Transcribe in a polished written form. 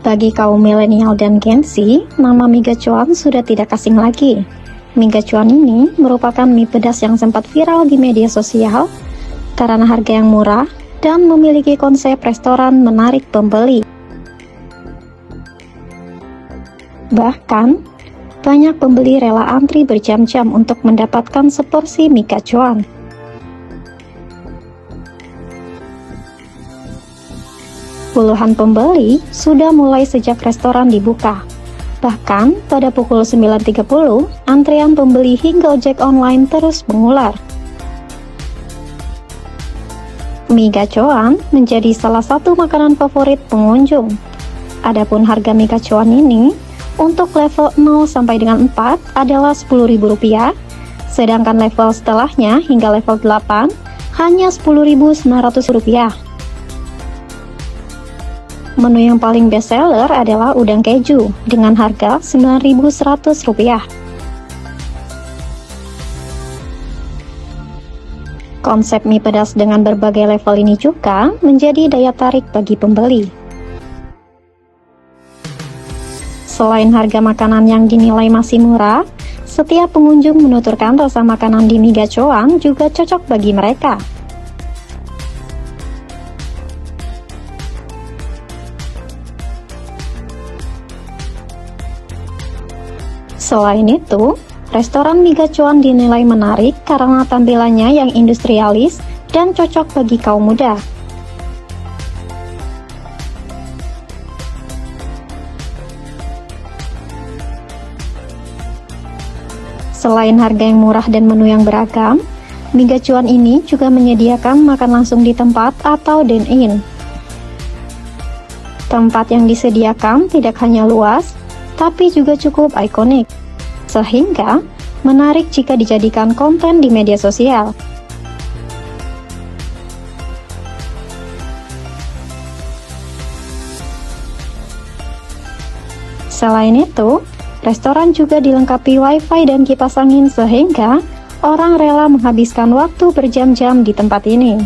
Bagi kaum milenial dan Gen Z, nama mie gacuan sudah tidak asing lagi. Mie gacuan ini merupakan mie pedas yang sempat viral di media sosial karena harga yang murah dan memiliki konsep restoran menarik pembeli. Bahkan, banyak pembeli rela antri berjam-jam untuk mendapatkan seporsi mie gacuan. Puluhan pembeli sudah mulai sejak restoran dibuka. Bahkan, pada pukul 9.30, antrean pembeli hingga ojek online terus mengular. Mie gacuan menjadi salah satu makanan favorit pengunjung. Adapun harga mie gacuan ini, untuk level 0 sampai dengan 4 adalah Rp10.000, sedangkan level setelahnya hingga level 8 hanya Rp10.900. Menu yang paling best seller adalah udang keju dengan harga Rp9.100. Konsep mie pedas dengan berbagai level ini juga menjadi daya tarik bagi pembeli. Selain harga makanan yang dinilai masih murah, setiap pengunjung menuturkan rasa makanan di mie gacuan juga cocok bagi mereka. Selain itu, restoran mie gacuan dinilai menarik karena tampilannya yang industrialis dan cocok bagi kaum muda. Selain harga yang murah dan menu yang beragam, mie gacuan ini juga menyediakan makan langsung di tempat atau dine-in. Tempat yang disediakan tidak hanya luas, tapi juga cukup ikonik, sehingga menarik jika dijadikan konten di media sosial. Selain itu, restoran juga dilengkapi wifi dan kipas angin sehingga orang rela menghabiskan waktu berjam-jam di tempat ini.